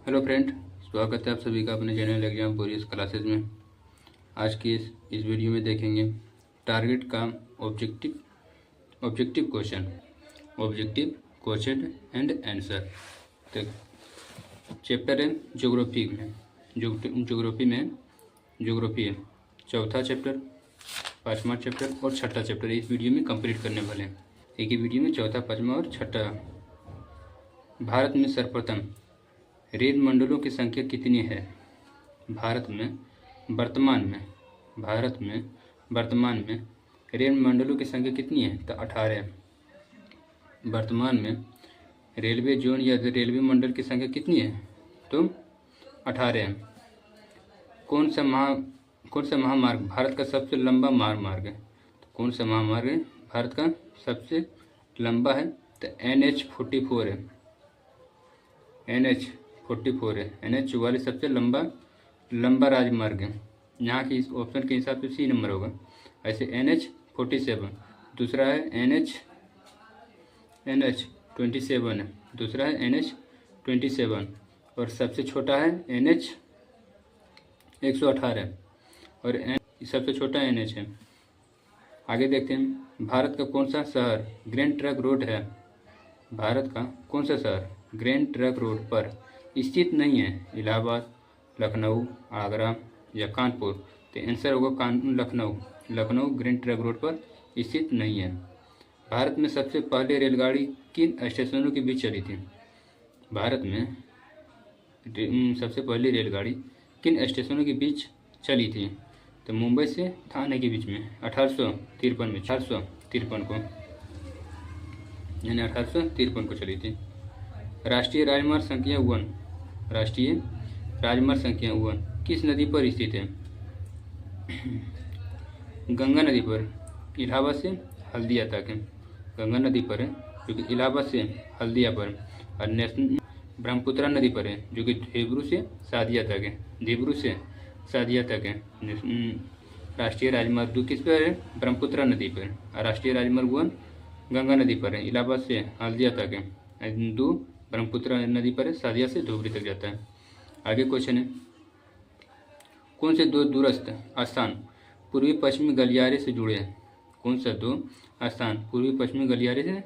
Hello friend, स्वागत है आप सभी का अपने जनरल एग्जाम पूरी क्लासेस में। आज की इस वीडियो में देखेंगे टारगेट का ऑब्जेक्टिव क्वेश्चन एंड आंसर। तो चैप्टर है ज्योग्राफी है चौथा चैप्टर, पाँचवा चैप्टर और छठा चैप्टर इस वीडियो में कंप्लीट करने वाले हैं। एक ही वीडियो में चौथा, पाँचवा और छठा। भारत में सर्वप्रथम रेल मंडलों की संख्या कितनी है? भारत में वर्तमान में रेल मंडलों की संख्या कितनी है? तो 18। वर्तमान में रेलवे जोन या रेलवे मंडल की संख्या कितनी है? तो 18। कौन सा महामार्ग भारत का सबसे लंबा महामार्ग है? तो कौन सा महामार्ग है भारत का सबसे लंबा है? तो NH44 है। NH44 है। NH44 सबसे लंबा राजमार्ग है। यहाँ की इस ऑप्शन के हिसाब से सी नंबर होगा। ऐसे NH47 दूसरा है, NH27 है दूसरा है, NH27 और सबसे छोटा है NH118 और सबसे छोटा NH है। आगे देखते हैं, भारत का कौन सा शहर ग्रैंड ट्रंक रोड है? भारत का कौन सा शहर ग्रैंड ट्रंक रोड पर स्थित नहीं है? इलाहाबाद, लखनऊ, आगरा या कानपुर? तो आंसर होगा लखनऊ ग्रैंड ट्रंक रोड पर स्थित नहीं है। भारत में सबसे पहले रेलगाड़ी किन स्टेशनों के बीच चली थी? भारत में सबसे पहली रेलगाड़ी किन स्टेशनों के बीच चली थी? तो मुंबई से थाने के बीच में 1853 में 1853 को, यानी 1853 को चली थी। राष्ट्रीय राजमार्ग संख्या 1 किस नदी पर स्थित है? गंगा नदी पर, इलाहाबाद से हल्दिया तक है। गंगा नदी पर है जो कि इलाहाबाद से हल्दिया पर, और ब्रह्मपुत्रा नदी पर है जो कि देवरू से सादिया तक है। राष्ट्रीय राजमार्ग 2 किस पर है? ब्रह्मपुत्रा नदी पर। और राष्ट्रीय राजमार्ग 1 गंगा नदी पर है, इलाहाबाद से हल्दिया तक है। 2 ब्रह्मपुत्रा नदी पर है, सादिया से धुबरी तक जाता है। आगे क्वेश्चन है, कौन से 2 दूरस्थ स्थान पूर्वी पश्चिमी गलियारे से जुड़े हैं? कौन सा 2 स्थान पूर्वी पश्चिमी गलियारे से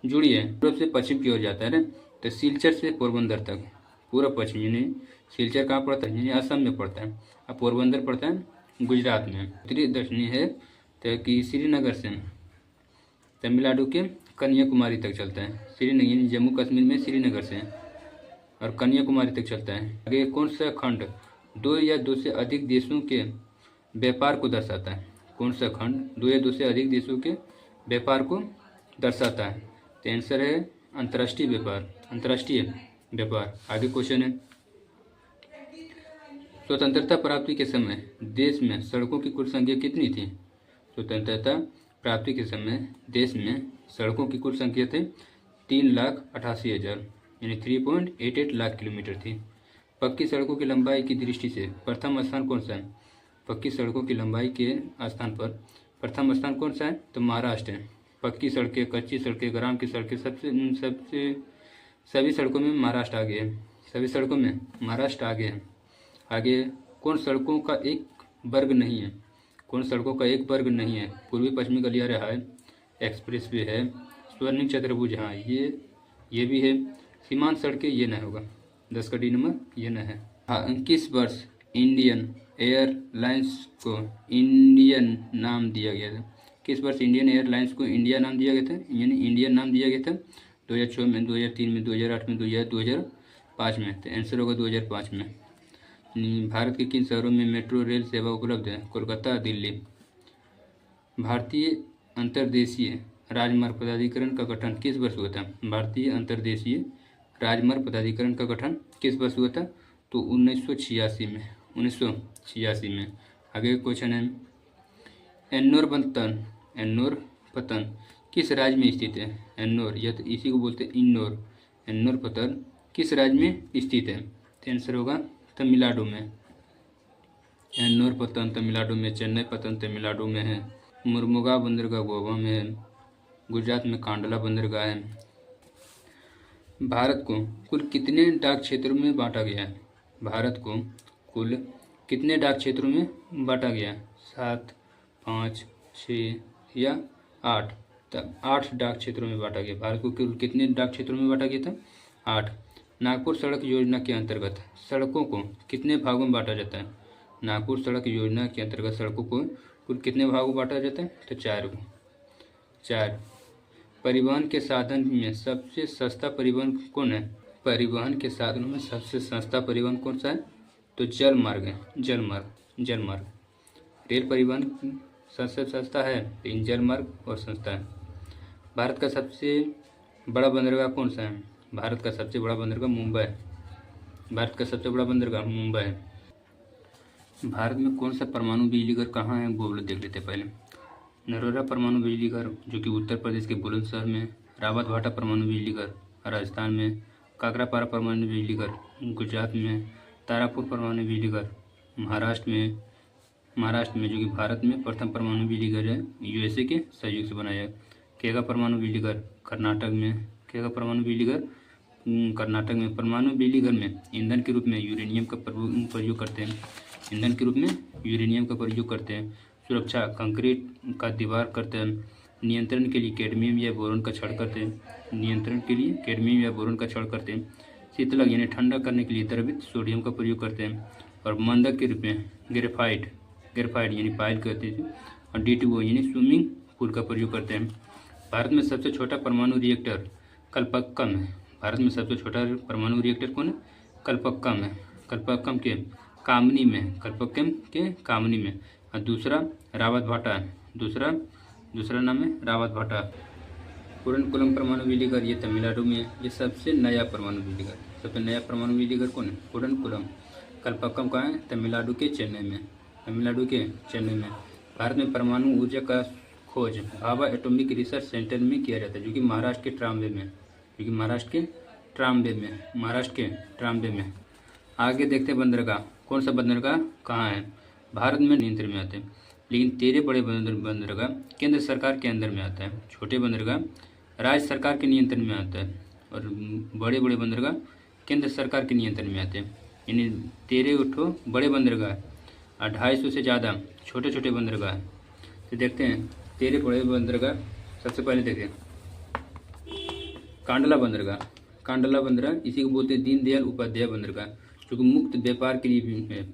जुड़ी है? पूर्व से पश्चिम की ओर जाता है ना, तो सिलचर से पोरबंदर तक। पूर्व पश्चिम यानी सिलचर कहाँ पड़ता है? यानी असम में पड़ता है, और पोरबंदर पड़ता है गुजरात में। उत्तरी दक्षिणी है तो कि श्रीनगर से तमिलनाडु के कन्याकुमारी तक चलता है। श्रीनगर यानी जम्मू कश्मीर में श्रीनगर से और कन्याकुमारी तक चलता है। आगे कौन सा खंड 2 या 2 से अधिक देशों के व्यापार को दर्शाता है? कौन सा खंड 2 या 2 से अधिक देशों के व्यापार को दर्शाता है? तो आंसर है अंतर्राष्ट्रीय व्यापार। आगे क्वेश्चन है, स्वतंत्रता प्राप्ति के समय देश में सड़कों की कुल संख्या कितनी थी? स्वतंत्रता प्राप्ति के समय देश में सड़कों की कुल संख्या थी 3,88,000 यानी 3.88 लाख किलोमीटर थी। पक्की सड़कों की लंबाई की दृष्टि से प्रथम स्थान कौन सा है? पक्की सड़कों की लंबाई के स्थान पर प्रथम स्थान कौन सा है? तो महाराष्ट्र है। पक्की सड़कें, कच्ची सड़कें, ग्राम की सड़कें, सभी सड़कों में महाराष्ट्र आगे है। सभी सड़कों में महाराष्ट्र आगे है। आगे कौन सड़कों का एक वर्ग नहीं है? कौन सड़कों का एक वर्ग नहीं है? पूर्वी पश्चिमी गलियारे है, एक्सप्रेस वे है, स्वर्णिम चतुर्भुज, हाँ ये भी है। सीमांत सड़कें ये न होगा, 10 का डी नंबर ये न है। हाँ, किस वर्ष इंडियन एयरलाइंस को इंडियन नाम दिया गया था? किस वर्ष इंडियन एयरलाइंस को इंडिया नाम दिया गया था, यानी इंडियन नाम दिया गया था? 2006 में, 2003 में, 2008 में, 2005 में। तो आंसर होगा 2005 में। भारत के किन शहरों में मेट्रो रेल सेवा उपलब्ध है? कोलकाता, दिल्ली। भारतीय अंतर्देशीय राजमार्ग प्राधिकरण का गठन किस वर्ष हुआ था? भारतीय अंतर्देशीय राजमार्ग प्राधिकरण का गठन किस वर्ष हुआ था? तो 1986 में। आगे क्वेश्चन है, एन्नोर पतन किस राज्य में स्थित है? एन्नोर या तो इसी को बोलते हैं इंदौर। एन्नोर पतन किस राज्य में स्थित है? तो आंसर होगा तमिलनाडु में। एन्नोर पतन तमिलनाडु में, चेन्नई पतन तमिलनाडु में है, मुर्मुगा बंदरगाह गोवा में है, गुजरात में कांडला बंदरगाह है। भारत को कुल कितने डाक क्षेत्रों में बांटा गया है? भारत को कुल कितने डाक क्षेत्रों में बांटा गया है? 7, 5, 6 या 8? तब 8 डाक क्षेत्रों में बांटा गया। भारत को कुल कितने डाक क्षेत्रों में बांटा गया था? 8। नागपुर सड़क योजना के अंतर्गत सड़कों को कितने भागों में बांटा जाता है? नागपुर सड़क योजना के अंतर्गत सड़कों को कुल कितने भागों में बांटा जाता है? तो 4। परिवहन के साधन में सबसे सस्ता परिवहन कौन है? परिवहन के साधनों में सबसे सस्ता परिवहन कौन सा है? तो जल मार्ग है। जल मार्ग। रेल परिवहन सबसे सस्ता है, लेकिन जल मार्ग और सस्ता है। भारत का सबसे बड़ा बंदरगाह कौन सा है? भारत का सबसे बड़ा बंदरगाह मुंबई है। भारत का सबसे बड़ा बंदरगाह मुंबई है। भारत में कौन सा परमाणु बिजली घर कहाँ है वो देख लेते हैं पहले। नरोरा परमाणु बिजली घर जो कि उत्तर प्रदेश के बुलंदशहर में, रावत भाटा परमाणु बिजली घर राजस्थान में, काकरापारा परमाणु बिजली घर गुजरात में, तारापुर परमाणु बिजली घर महाराष्ट्र में जो कि भारत में प्रथम परमाणु बिजली घर है, यूएसए के सहयोग से बनाया है। केगा परमाणु बिजली घर कर्नाटक में। केगा परमाणु बिजली घर कर्नाटक में। परमाणु बिजली घर में ईंधन के रूप में यूरेनियम का प्रयोग करते हैं। ईंधन के रूप में यूरेनियम का प्रयोग करते हैं। सुरक्षा कंक्रीट का दीवार करते हैं। नियंत्रण के लिए कैडमियम या बोरोन का छड़ करते हैं। शीतलक यानी ठंडा करने के लिए द्रवित सोडियम का प्रयोग करते हैं। और मंदक के रूप में ग्रेफाइट यानी पायल कहते हैं। और D2O यानी स्विमिंग पूल का प्रयोग करते हैं। भारत में सबसे छोटा परमाणु रिएक्टर कल्पक्कम है। भारत में सबसे छोटा परमाणु रिएक्टर कौन है? कल्पक्कम है। कल्पक्कम के कामनी में। और दूसरा रावत भाटा है। दूसरा नाम है रावत भाटा। कुरनकुलम परमाणु बिजली घर ये तमिलनाडु में है। ये सबसे नया परमाणु बिजली घर कौन है? कुरनकुलम। कल्पक्कम कहाँ है? तमिलनाडु के चेन्नई में। भारत में परमाणु ऊर्जा का खोज भाभा एटॉमिक रिसर्च सेंटर में किया जाता है, जो कि महाराष्ट्र के ट्राम्बे में। आगे देखते हैं बंदरगाह। कौन सा बंदरगाह कहाँ है? भारत में नियंत्रण में आते हैं, लेकिन 13 बड़े बंदरगाह केंद्र सरकार के अंदर में आता है। छोटे बंदरगाह राज्य सरकार के नियंत्रण में आता है, और बड़े बंदरगाह केंद्र सरकार के नियंत्रण में आते हैं। यानी 13 बड़े बंदरगाह और 250 से ज़्यादा छोटे बंदरगाह। तो देखते हैं 13 बड़े बंदरगाह। सबसे पहले देखें कांडला बंदरगाह, इसी को बोलते हैं दीनदयाल उपाध्याय बंदरगाह, जो कि मुक्त व्यापार के लिए भी है।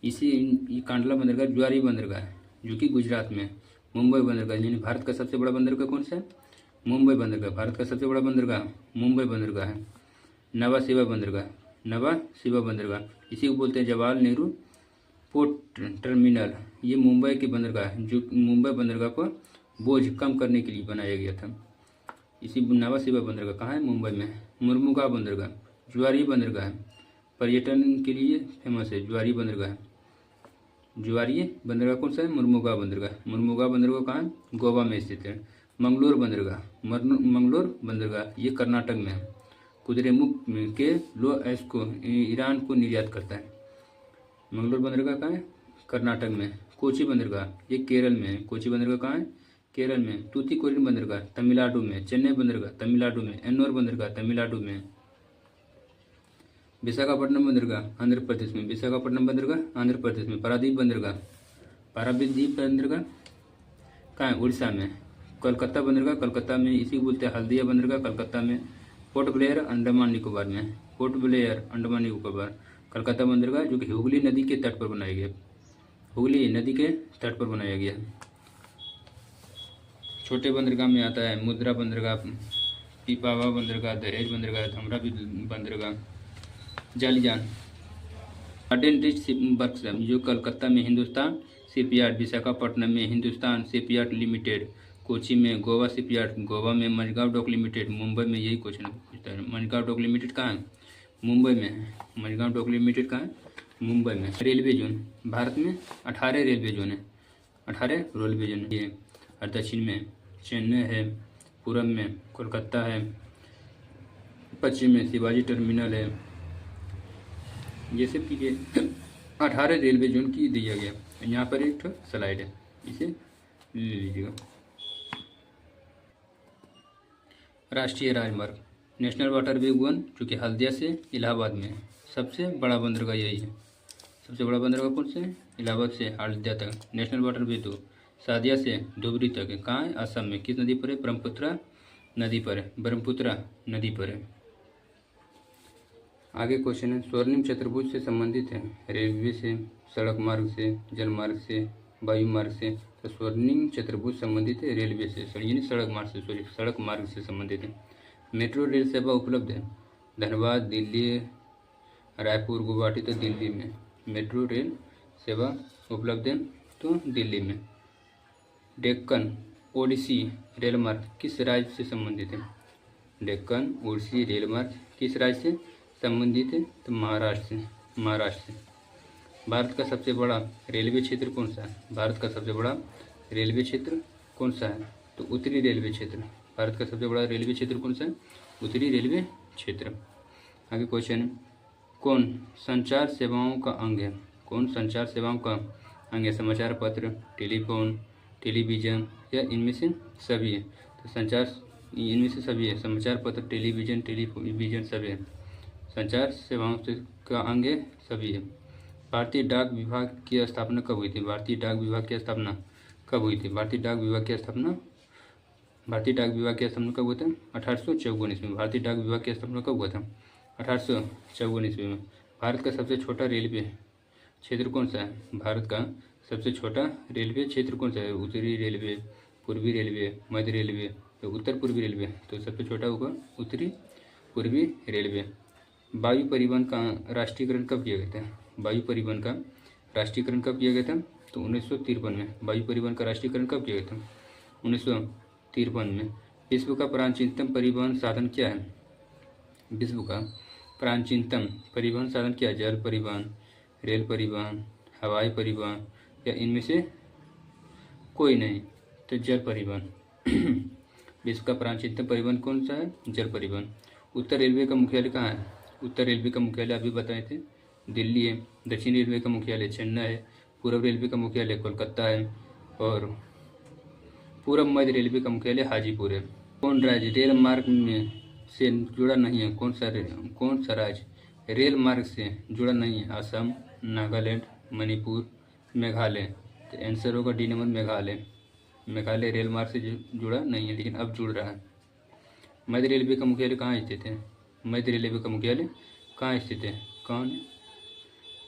ये कांडला बंदरगाह ज्वारी बंदरगाह है, जो कि गुजरात में। मुंबई बंदरगाह यानी भारत का सबसे बड़ा बंदरगाह कौन सा है? मुंबई बंदरगाह। भारत का सबसे बड़ा बंदरगाह मुंबई बंदरगाह है। नवा शिवा बंदरगाह, इसी को बोलते हैं जवाहरलाल नेहरू पोर्ट टर्मिनल। ये मुंबई की बंदरगाह है, जो मुंबई बंदरगाह पर बोझ कम करने के लिए बनाया गया था। इसी नवा शिवा बंदरगाह कहाँ है? मुंबई में। मुर्मुगांव बंदरगाह ज्वारी बंदरगाह है, पर्यटन के लिए फेमस है। ज्वारी बंदरगाह कौन सा है? मुर्मुगांव बंदरगाह कहाँ है? गोवा में स्थित है। मंगलोर बंदरगाह ये कर्नाटक में है। कुद्रेमुख के लो एस को ईरान को निर्यात करता है। मंगलोर बंदरगाह कहाँ है? कर्नाटक में। कोची बंदरगाह ये केरल में है। कोची बंदरगाह कहाँ है? केरल में। तूतीकोरिन बंदरगाह तमिलनाडु में। चेन्नई बंदरगाह तमिलनाडु में। एन्नोर बंदरगाह तमिलनाडु में। विशाखापट्टनम बंदरगाह आंध्र प्रदेश में। पारादीप बंदरगाह कहाँ है? उड़ीसा में। कोलकाता बंदरगाह कलकत्ता में, इसी को बोलते हैं हल्दिया बंदरगाह कलकत्ता में। पोर्ट ब्लेयर अंडमान निकोबार में। कलकत्ता बंदरगाह जो कि हुगली नदी के तट पर बनाया गया। छोटे बंदरगाह में आता है मुद्रा बंदरगाह, पीपावा बंदरगाह, दहेज बंदरगाह, धमरा बंदरगाह, जालीजान। गार्डन रिच वर्कशॉप जो कलकत्ता में हिंदुस्तान शिपयार्ड, विशाखापट्टनम में हिंदुस्तान शिपयार्ड लिमिटेड, कोची में गोवा शिपयार्ड, गोवा में मजगांव डॉक लिमिटेड, मुंबई में। यही क्वेश्चन पूछता है। मजगांव डॉक लिमिटेड कहाँ है? मुंबई में। मुंबई में। रेलवे जोन भारत में 18 रेलवे जोन है। ये। और दक्षिण में चेन्नई है, पूरब में कोलकाता है, पश्चिम में शिवाजी टर्मिनल है। ये सब की 18 रेलवे जोन की दिया गया। यहाँ पर एक स्लाइड है, इसे ले लीजिएगा। राष्ट्रीय राजमार्ग नेशनल वाटरवे 1 जो कि हल्दिया से इलाहाबाद में है। सबसे बड़ा बंदरगाह यही है। सबसे बड़ा बंदरगाह कौन से है? इलाहाबाद से हल्दिया तक। नेशनल वाटरवे 2 सादिया से धुबरी तक है। कहाँ है? असम में। किस नदी पर है? ब्रह्मपुत्रा नदी पर है। ब्रह्मपुत्रा नदी पर है। आगे क्वेश्चन है, स्वर्णिम चतुर्भुज से संबंधित है रेलवे से, सड़क मार्ग से, जल मार्ग से, वायु मार्ग से। तो स्वर्णिम चतुर्भुज संबंधित है रेलवे से, यानी सड़क मार्ग से, सॉरी सड़क मार्ग से संबंधित है। मेट्रो रेल सेवा उपलब्ध है धनबाद, दिल्ली, रायपुर, गुवाहाटी। तो दिल्ली में मेट्रो रेल सेवा उपलब्ध है, तो दिल्ली में। डेक्कन ओडिसी रेल मार्ग किस राज्य से संबंधित है? डेक्कन ओडिसी रेल मार्ग किस राज्य से संबंधित है? तो महाराष्ट्र से। महाराष्ट्र से। भारत का सबसे बड़ा रेलवे क्षेत्र कौन सा है? भारत का सबसे बड़ा रेलवे क्षेत्र कौन सा है? तो उत्तरी रेलवे क्षेत्र। भारत का सबसे बड़ा रेलवे क्षेत्र कौन सा है? उत्तरी रेलवे क्षेत्र। आगे क्वेश्चन है, कौन संचार सेवाओं का अंग है? कौन संचार सेवाओं का अंग है? समाचार पत्र, टेलीफोन, टेलीविज़न या इनमें से सभी है? तो संचार इनमें से सभी है। समाचार पत्र, टेलीविज़न, टेलीविज़न सभी है। संचार सेवाओं से का अंग है, सभी है। भारतीय डाक विभाग की स्थापना कब हुई थी? भारतीय डाक विभाग की स्थापना कब हुई थी? भारतीय डाक विभाग की स्थापना कब हुआ था? 1854 ईस्वी में। भारतीय डाक विभाग की स्थापना कब हुआ था? 1854 ईस्वी में। भारत का सबसे छोटा रेलवे क्षेत्र कौन सा है? भारत का सबसे छोटा रेलवे क्षेत्र कौन सा है? उत्तरी रेलवे, पूर्वी रेलवे, मध्य रेलवे, तो उत्तर पूर्वी रेलवे। तो सबसे छोटा होगा उत्तरी पूर्वी रेलवे। वायु परिवहन का राष्ट्रीयकरण कब किया गया था? वायु परिवहन का राष्ट्रीयकरण कब किया गया था? तो 1953 में। वायु परिवहन का राष्ट्रीयकरण कब किया गया था? 1953 में। विश्व का प्राचीनतम परिवहन साधन क्या है? विश्व का प्राचीनतम परिवहन साधन क्या है? जल परिवहन, रेल परिवहन, हवाई परिवहन या इनमें से कोई नहीं? तो जल परिवहन। विश्व का प्राचीनतम परिवहन कौन सा है? जल परिवहन। उत्तर रेलवे का मुख्यालय कहाँ है? उत्तर रेलवे का मुख्यालय अभी बताए थे दिल्ली है। दक्षिण रेलवे का मुख्यालय चेन्नई है। पूर्व रेलवे का मुख्यालय कोलकाता है और पूर्व मध्य रेलवे का मुख्यालय हाजीपुर है। कौन राज्य रेल मार्ग में से जुड़ा नहीं है? कौन सा राज्य रेल मार्ग से जुड़ा नहीं है? असम, नागालैंड, मणिपुर, मेघालय। तो आंसर होगा D number Meghalaya. Meghalaya rail मार्ग से जुड़ा नहीं है, लेकिन अब जुड़ रहा है। मध्य रेलवे का मुख्यालय कहाँ स्थित है? मध्य रेलवे का मुख्यालय कहाँ स्थित है? कौन है?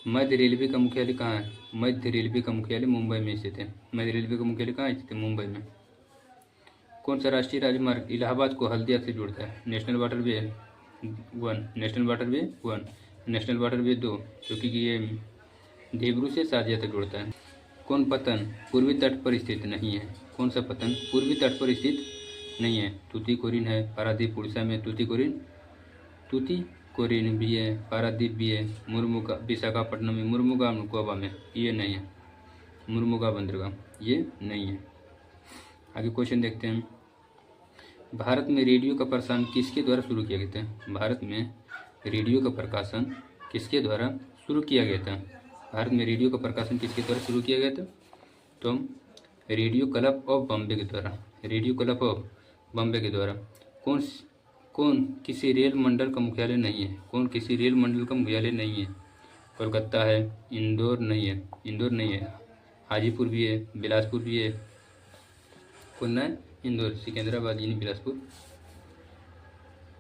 मध्य रेलवे का मुख्यालय कहाँ है? मध्य रेलवे का मुख्यालय मुंबई में स्थित है। मध्य रेलवे का मुख्यालय कहाँ स्थित है? मुंबई में। कौन सा राष्ट्रीय राजमार्ग इलाहाबाद को हल्दिया से जोड़ता है? National waterway 1, national waterway 1, national waterway 2 जो कि ये देवरू से सादिया तक जोड़ता है। कौन पतन पूर्वी तट पर स्थित नहीं है? कौन सा पतन पूर्वी तट पर स्थित नहीं है? तूतीकोरिन है, पारादीप उड़ीसा में तूतीकोरिन भी है, पारादीप भी है, मुर्मुगा विशाखापट्टनम में, मुर्मुगा गोवा में ये नहीं है। मुर्मुगा बंदरगाह ये नहीं है। आगे क्वेश्चन देखते हैं, भारत में रेडियो का प्रसारण किसके द्वारा शुरू किया गया था? भारत में रेडियो का प्रकाशन किसके द्वारा शुरू किया गया था? भारत में रेडियो का प्रकाशन किसके द्वारा शुरू किया गया था? तो रेडियो क्लब ऑफ बॉम्बे के द्वारा। रेडियो क्लब ऑफ बॉम्बे के द्वारा। कौन किसी रेल मंडल का मुख्यालय नहीं है? कौन किसी रेल मंडल का मुख्यालय नहीं है? कोलकाता है, इंदौर नहीं है, हाजीपुर भी है, बिलासपुर भी है। कौन है? इंदौर, सिकंदराबाद यानी बिलासपुर।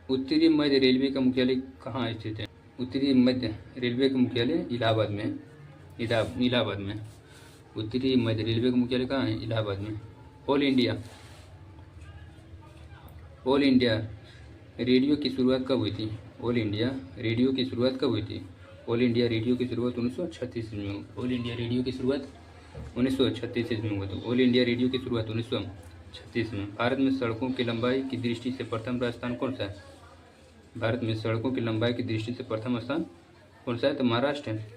उत्तरी मध्य रेलवे का मुख्यालय कहाँ स्थित है? उत्तरी मध्य रेलवे का मुख्यालय इलाहाबाद में। इलाहाबाद में। उत्तरी मध्य रेलवे का मुख्यालय कहाँ है? इलाहाबाद में। ऑल इंडिया रेडियो की शुरुआत कब हुई थी? ऑल इंडिया रेडियो की शुरुआत कब हुई थी? ऑल इंडिया रेडियो की शुरुआत 1936 में। ऑल इंडिया रेडियो की शुरुआत 1936 में हुआ था। ऑल इंडिया रेडियो की शुरुआत 1936 में। भारत में सड़कों की लंबाई की दृष्टि से प्रथम स्थान कौन सा है? भारत में सड़कों की लंबाई की दृष्टि से प्रथम स्थान कौन सा है? तो महाराष्ट्र है।